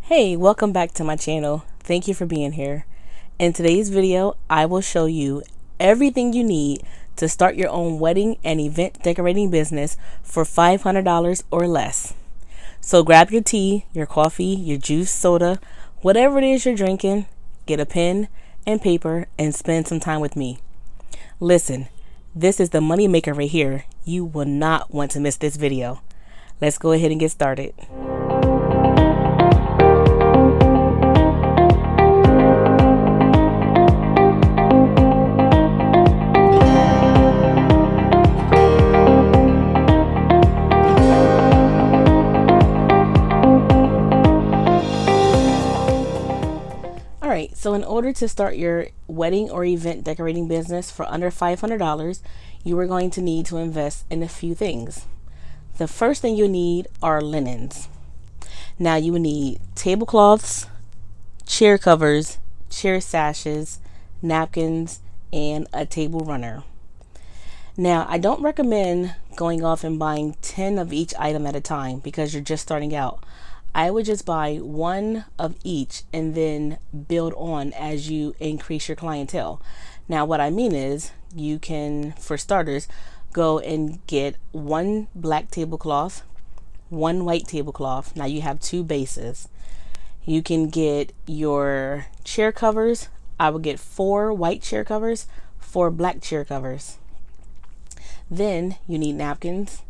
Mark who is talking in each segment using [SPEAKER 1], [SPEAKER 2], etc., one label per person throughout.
[SPEAKER 1] Hey, welcome back to my channel. Thank you for being here. In today's video, I will show you everything you need to start your own wedding and event decorating business for $500 or less. So grab your tea, your coffee, your juice, soda, whatever it is you're drinking, get a pen and paper and spend some time with me. Listen, this is the money maker right here. You will not want to miss this video. Let's go ahead and get started. Alright, so in order to start your wedding or event decorating business for under $500, you are going to need to invest in a few things. The first thing you need are linens. Now you will need tablecloths, chair covers, chair sashes, napkins, and a table runner. Now, I don't recommend going off and buying 10 of each item at a time because you're just starting out. I would just buy one of each and then build on as you increase your clientele. Now, what I mean is you can, for starters, go and get one black tablecloth, one white tablecloth. Now you have two bases. You can get your chair covers. I would get 4 white chair covers, 4 black chair covers. Then you need napkins,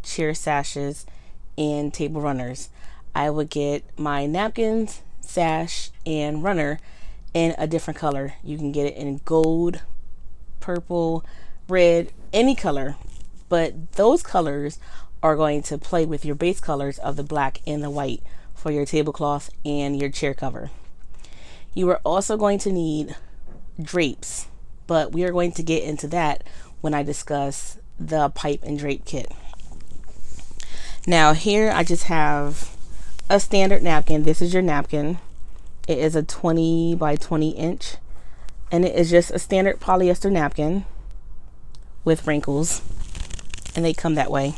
[SPEAKER 1] chair sashes, and table runners. I would get my napkins, sash, and runner in a different color. You can get it in gold, purple, red, any color. But those colors are going to play with your base colors of the black and the white for your tablecloth and your chair cover. You are also going to need drapes, but we are going to get into that when I discuss the pipe and drape kit. Now here I just have a standard napkin. This is your napkin. It is a 20 by 20 inch and it is just a standard polyester napkin with wrinkles, and they come that way.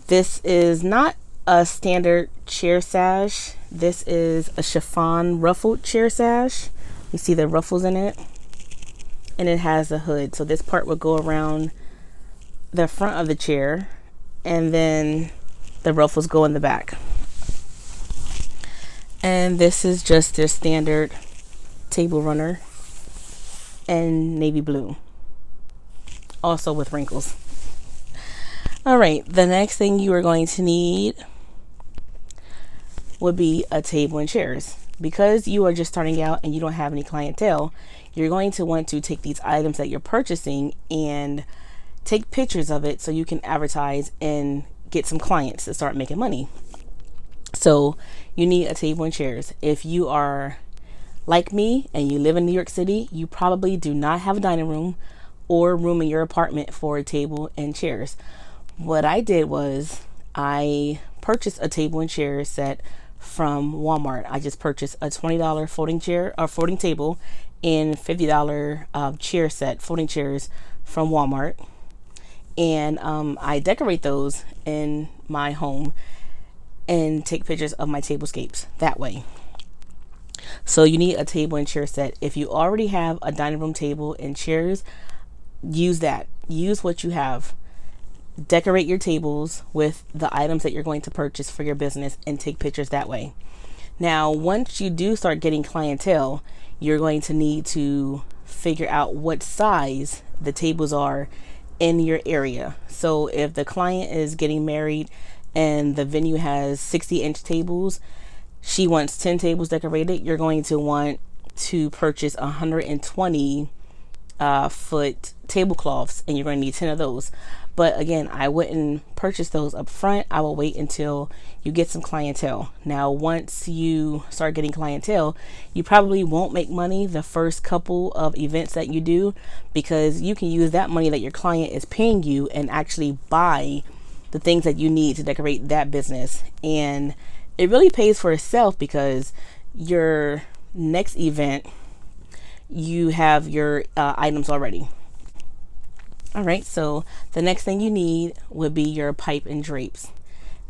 [SPEAKER 1] This is not a standard chair sash. This is a chiffon ruffled chair sash. You see the ruffles in it, and it has a hood, so this part will go around the front of the chair and then the ruffles go in the back. And this is just their standard table runner in navy blue, also with wrinkles. Alright, the next thing you are going to need would be a table and chairs. Because you are just starting out and you don't have any clientele, you're going to want to take these items that you're purchasing and take pictures of it so you can advertise and get some clients to start making money. So you need a table and chairs. If you are like me and you live in New York City, you probably do not have a dining room or room in your apartment for a table and chairs. What I did was I purchased a table and chair set from Walmart. I just purchased a $20 folding chair or folding table and $50 chair set, folding chairs from Walmart. And I decorate those in my home and take pictures of my tablescapes that way. So you need a table and chair set. If you already have a dining room table and chairs, use that. Use what you have. Decorate your tables with the items that you're going to purchase for your business and take pictures that way. Now, once you do start getting clientele, you're going to need to figure out what size the tables are in your area. So if the client is getting married and the venue has 60-inch tables, she wants 10 tables decorated, you're going to want to purchase 120 foot tablecloths, and you're going to need 10 of those. But again, I wouldn't purchase those up front. I will wait until you get some clientele. Now, once you start getting clientele, you probably won't make money the first couple of events that you do, because you can use that money that your client is paying you and actually buy the things that you need to decorate that business. And it really pays for itself because your next event, you have your items already. All right, so the next thing you need would be your pipe and drapes.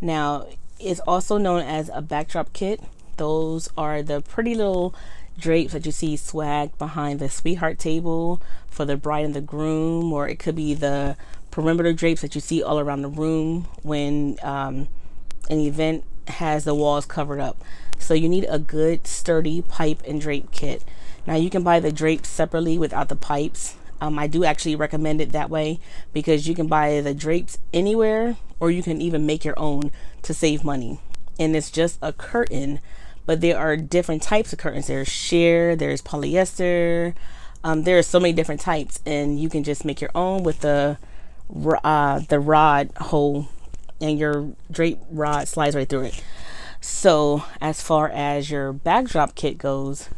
[SPEAKER 1] Now, it's also known as a backdrop kit. Those are the pretty little drapes that you see swag behind the sweetheart table for the bride and the groom, or it could be the perimeter drapes that you see all around the room when an event has the walls covered up. So you need a good sturdy pipe and drape kit. Now you can buy the drapes separately without the pipes. I do actually recommend it that way because you can buy the drapes anywhere, or you can even make your own to save money. And it's just a curtain, but there are different types of curtains. There's sheer, there's polyester. There are so many different types, and you can just make your own with the rod hole, and your drape rod slides right through it. So as far as your backdrop kit goes,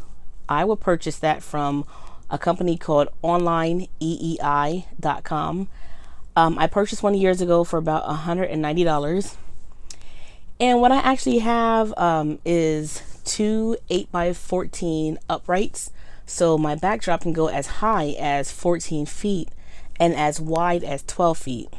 [SPEAKER 1] I will purchase that from a company called onlineeei.com. I purchased one years ago for about $190. And what I actually have is two 8x14 uprights. So my backdrop can go as high as 14 feet and as wide as 12 feet.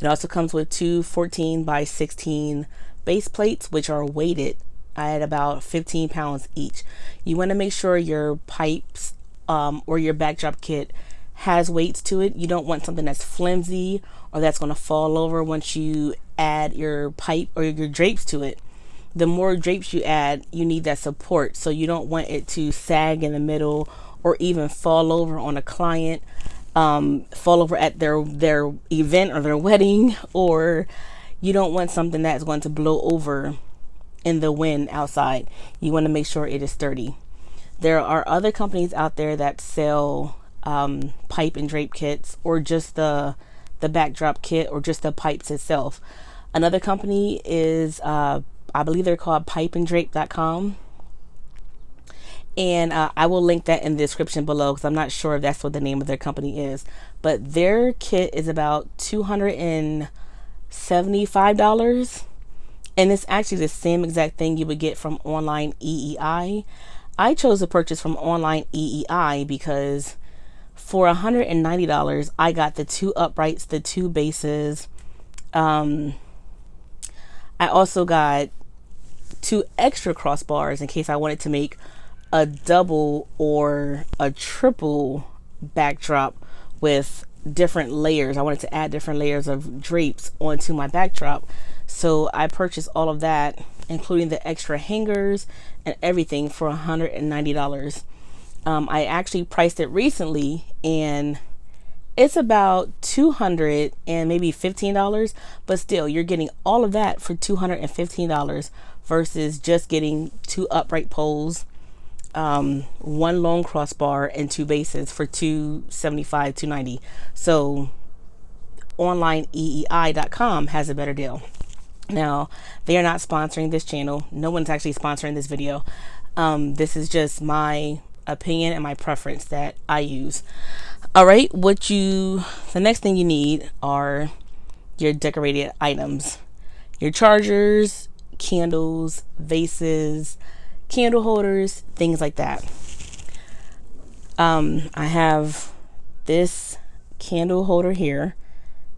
[SPEAKER 1] It also comes with two 14x16 base plates, which are weighted at about 15 pounds each. You want to make sure your pipes or your backdrop kit has weights to it. You don't want something that's flimsy or that's going to fall over once you add your pipe or your drapes to it. The more drapes you add, you need that support, so you don't want it to sag in the middle or even fall over on a client, fall over at their event or their wedding, or you don't want something that's going to blow over in the wind outside. You want to make sure it is sturdy. There are other companies out there that sell pipe and drape kits, or just the backdrop kit, or just the pipes itself. Another company is I believe they're called pipeanddrape.com, and I will link that in the description below because I'm not sure if that's what the name of their company is, but their kit is about $275, and it's actually the same exact thing you would get from Online EEI. I chose to purchase from Online EEI because for $190 I got the two uprights, the two bases. I also got two extra crossbars in case I wanted to make a double or a triple backdrop with different layers. I wanted to add different layers of drapes onto my backdrop. So I purchased all of that, including the extra hangers and everything, for $190. I actually priced it recently, and it's about $200 and maybe $15, but still you're getting all of that for $215 versus just getting two upright poles, one long crossbar, and two bases for $275, $290. So onlineeei.com has a better deal. Now, they are not sponsoring this channel. No one's actually sponsoring this video. This is just my opinion and my preference that I use. All right, the next thing you need are your decorated items, your chargers, candles, vases, candle holders, things like that. I have this candle holder here.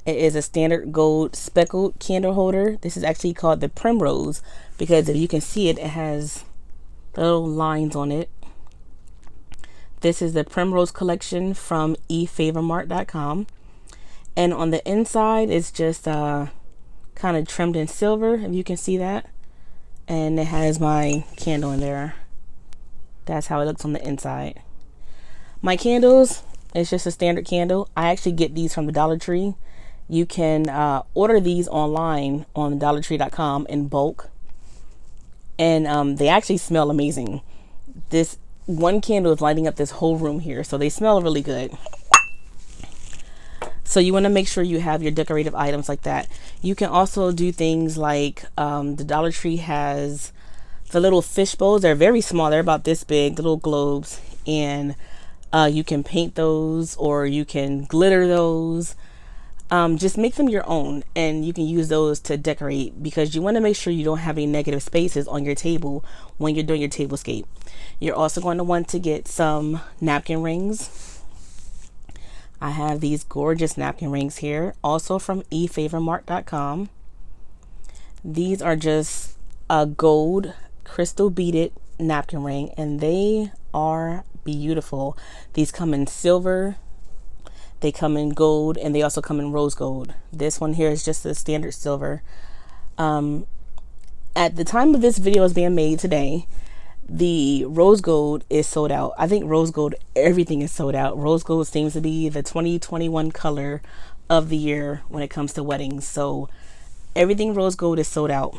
[SPEAKER 1] It is a standard gold speckled candle holder. This is actually called the Primrose because if you can see it, it has little lines on it. This is the Primrose collection from efavormart.com. And on the inside, it's just kind of trimmed in silver, if you can see that. And it has my candle in there. That's how it looks on the inside. My candles, it's just a standard candle. I actually get these from the Dollar Tree. You can order these online on dollartree.com in bulk. And they actually smell amazing. This one candle is lighting up this whole room here, so they smell really good. So you want to make sure you have your decorative items like that. You can also do things like the Dollar Tree has the little fish bowls. They're very small. They're about this big, the little globes. And you can paint those, or you can glitter those. Just make them your own, and you can use those to decorate because you want to make sure you don't have any negative spaces on your table when you're doing your tablescape. You're also going to want to get some napkin rings. I have these gorgeous napkin rings here, also from efavormart.com. These are just gold crystal beaded napkin ring, and they are beautiful. These come in silver, they come in gold, and they also come in rose gold. This one here is just the standard silver. At the time of this video is being made today, the rose gold is sold out. I think rose gold, everything is sold out. Rose gold seems to be the 2021 color of the year when it comes to weddings. So everything rose gold is sold out.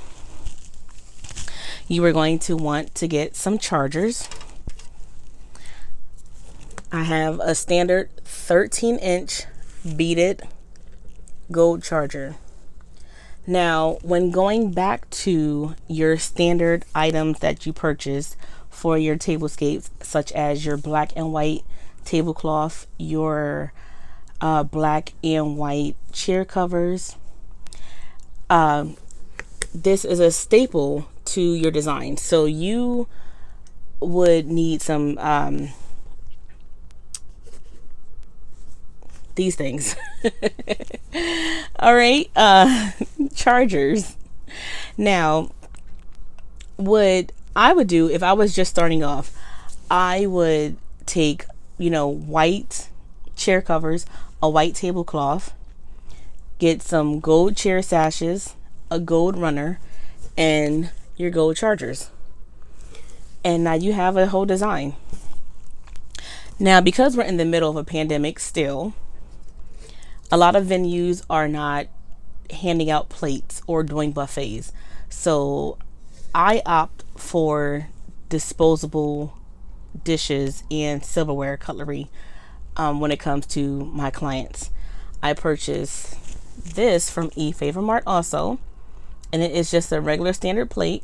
[SPEAKER 1] You are going to want to get some chargers. I have a standard 13-inch beaded gold charger. Now, when going back to your standard items that you purchase for your tablescapes, such as your black and white tablecloth, your black and white chair covers, this is a staple to your design. So you would need some these things. All right, chargers. Now, what I would do if I was just starting off, I would take, white chair covers, a white tablecloth, get some gold chair sashes, a gold runner, and your gold chargers. And now you have a whole design. Now, because we're in the middle of a pandemic still, a lot of venues are not handing out plates or doing buffets. So I opt for disposable dishes and silverware cutlery when it comes to my clients. I purchased this from eFavorMart also, and it is just a regular standard plate.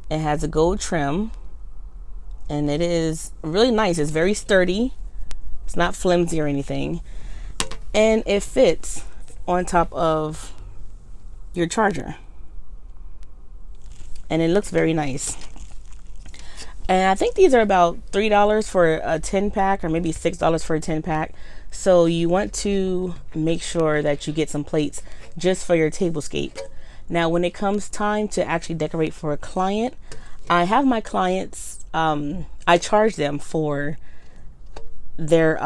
[SPEAKER 1] It has a gold trim, and it is really nice. It's very sturdy. It's not flimsy or anything. And it fits on top of your charger. And it looks very nice. And I think these are about $3 for a 10-pack, or maybe $6 for a 10-pack. So you want to make sure that you get some plates just for your tablescape. Now, when it comes time to actually decorate for a client, I have my clients, I charge them for their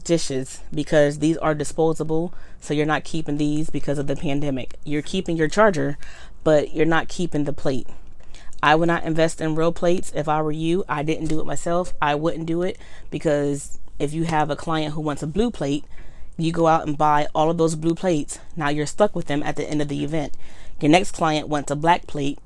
[SPEAKER 1] dishes because these are disposable. So you're not keeping these because of the pandemic. You're keeping your charger, but you're not keeping the plate. I would not invest in real plates if I were you. I didn't do it myself. I wouldn't do it because if you have a client who wants a blue plate, you go out and buy all of those blue plates. Now you're stuck with them at the end of the event. Your next client wants a black plate.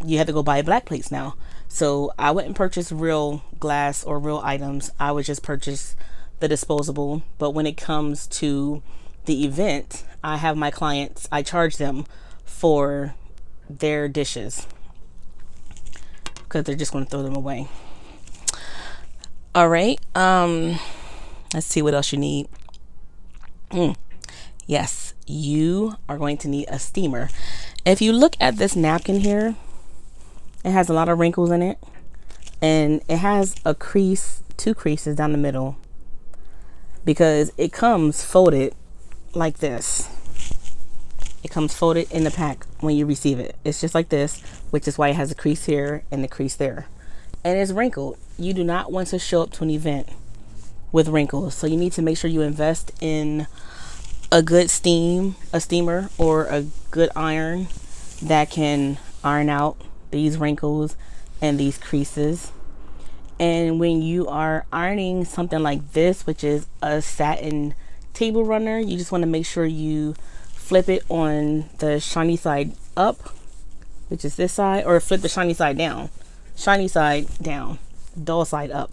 [SPEAKER 1] You have to go buy black plates now. So I wouldn't purchase real glass or real items. I would just purchase the disposable. But when it comes to the event, I have my clients, I charge them for their dishes because they're just going to throw them away. All right. Let's see what else you need. Yes, you are going to need a steamer. If you look at this napkin here, it has a lot of wrinkles in it, and it has a crease, 2 creases down the middle, because it comes folded like this. It comes folded in the pack when you receive it. It's just like this, which is why it has a crease here and a crease there, and it's wrinkled. You do not want to show up to an event with wrinkles, so you need to make sure you invest in a good steamer or a good iron that can iron out these wrinkles and these creases. And when you are ironing something like this, which is a satin table runner, you just want to make sure you flip it on the shiny side up, which is this side, or flip the shiny side down, dull side up,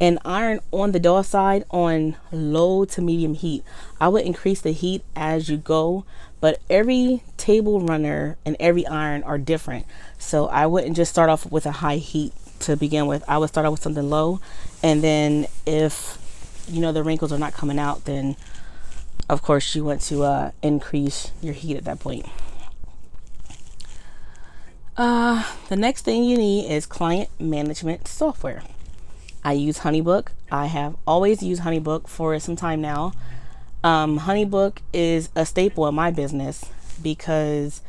[SPEAKER 1] and iron on the dull side on low to medium heat. I would increase the heat as you go, but every table runner and every iron are different. So I wouldn't just start off with a high heat to begin with. I would start off with something low, and then if the wrinkles are not coming out, then of course you want to increase your heat at that point. The next thing you need is client management software. I use HoneyBook. I have always used HoneyBook for some time now. HoneyBook is a staple in my business because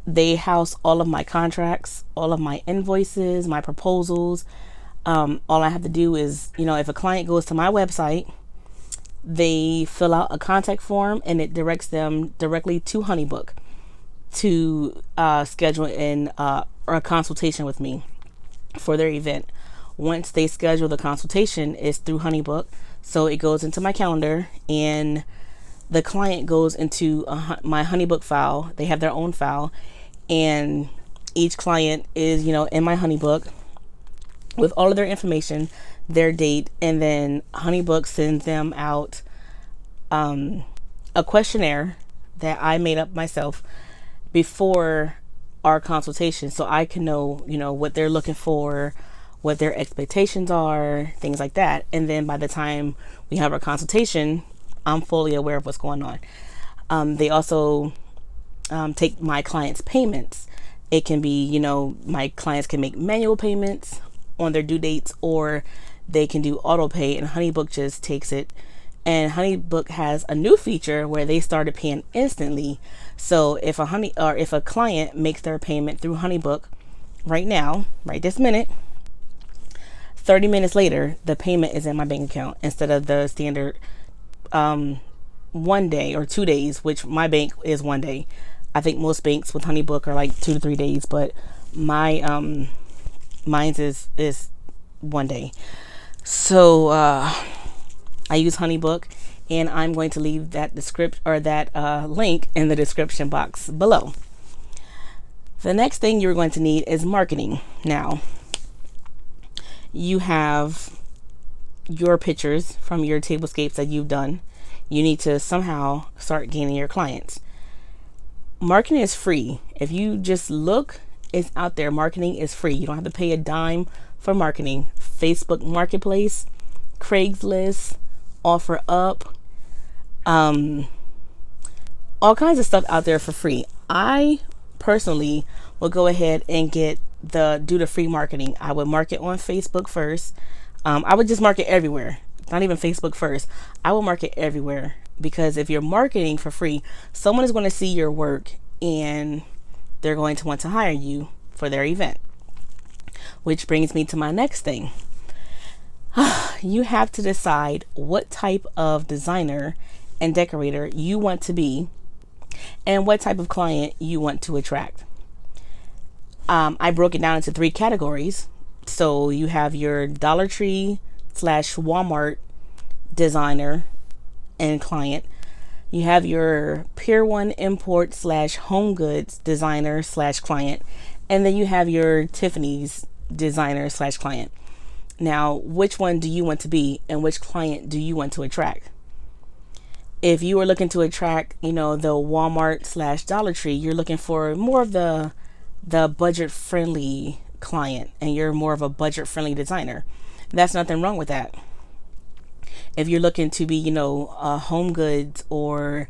[SPEAKER 1] They house all of my contracts, all of my invoices, my proposals. All I have to do is, if a client goes to my website, they fill out a contact form and it directs them directly to HoneyBook to schedule a consultation with me for their event. Once they schedule the consultation, it's through HoneyBook, so it goes into my calendar, and the client goes into my HoneyBook file. They have their own file, and each client is, in my HoneyBook with all of their information, their date, and then HoneyBook sends them out a questionnaire that I made up myself before our consultation, so I can know, what they're looking for, what their expectations are, things like that. And then by the time we have our consultation, I'm fully aware of what's going on. They also take my clients' payments. It can be, my clients can make manual payments on their due dates, or they can do auto pay, and HoneyBook just takes it. And HoneyBook has a new feature where they started paying instantly. So if a client makes their payment through HoneyBook right now, right this minute, 30 minutes later, the payment is in my bank account instead of the standard 1 day or 2 days, which my bank is 1 day. I think most banks with HoneyBook are like 2 to 3 days, but mine's is 1 day. So I use HoneyBook, and I'm going to leave that link in the description box below. The next thing you're going to need is marketing. Now, you have your pictures from your tablescapes that you've done. You need to somehow start gaining your clients. Marketing is free. If you just look, it's out there. Marketing is free. You don't have to pay a dime for marketing. Facebook Marketplace, Craigslist, OfferUp, all kinds of stuff out there for free. I personally will go ahead and do the free marketing. I would market on Facebook first. I would just market everywhere, not even Facebook first. I will market everywhere, because if you're marketing for free, someone is going to see your work and they're going to want to hire you for their event. Which brings me to my next thing. You have to decide what type of designer and decorator you want to be and what type of client you want to attract. I broke it down into 3 categories. So you have your Dollar Tree / Walmart designer and client. You have your Pier 1 import / home goods designer / client. And then you have your Tiffany's designer / client. Now, which one do you want to be, and which client do you want to attract? If you are looking to attract, the Walmart / Dollar Tree, you're looking for more of the budget friendly client, and you're more of a budget friendly designer. That's nothing wrong with that. If you're looking to be, home goods or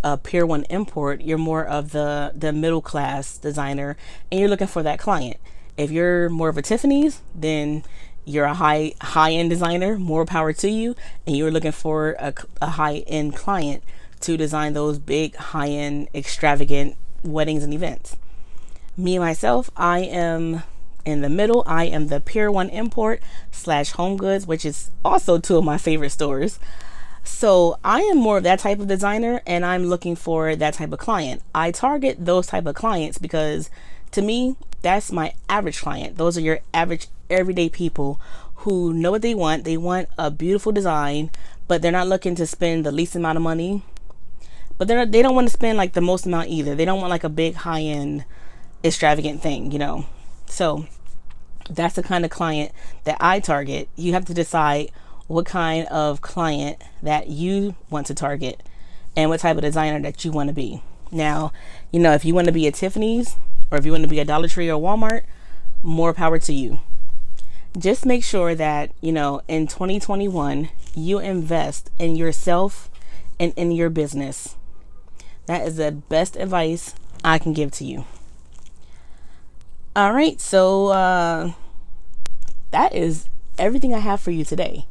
[SPEAKER 1] a Pier 1 import, you're more of the middle class designer, and you're looking for that client. If you're more of a Tiffany's, then you're a high-end designer, more power to you, and you're looking for a high-end client to design those big, high-end, extravagant weddings and events. Me, myself, I am in the middle. I am the Pier 1 import / home goods, which is also 2 of my favorite stores. So I am more of that type of designer, and I'm looking for that type of client. I target those type of clients because, to me, that's my average client. Those are your average everyday people who know what they want. They want a beautiful design, but they're not looking to spend the least amount of money. But they don't want to spend like the most amount either. They don't want like a big high-end extravagant thing, So that's the kind of client that I target. You have to decide what kind of client that you want to target and what type of designer that you want to be. Now, if you want to be a Tiffany's, or if you want to be a Dollar Tree or Walmart, more power to you. Just make sure that, in 2021, you invest in yourself and in your business. That is the best advice I can give to you. All right, so that is everything I have for you today.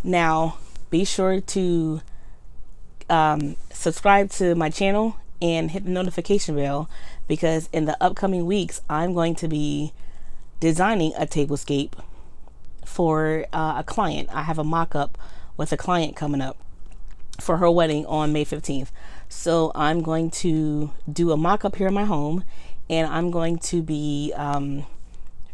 [SPEAKER 1] Now, be sure to subscribe to my channel and hit the notification bell, because in the upcoming weeks I'm going to be designing a tablescape for a client. I have a mock-up with a client coming up for her wedding on May 15th. So I'm going to do a mock-up here in my home, and I'm going to be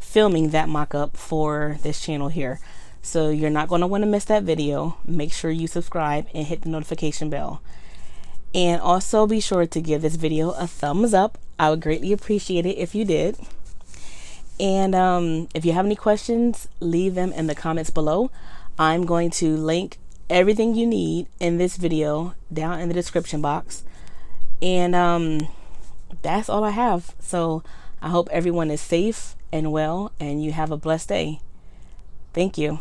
[SPEAKER 1] filming that mock-up for this channel here. So you're not going to want to miss that video. Make sure you subscribe and hit the notification bell. And also be sure to give this video a thumbs up. I would greatly appreciate it if you did. And if you have any questions, leave them in the comments below. I'm going to link everything you need in this video down in the description box. And that's all I have. So I hope everyone is safe and well, and you have a blessed day. Thank you.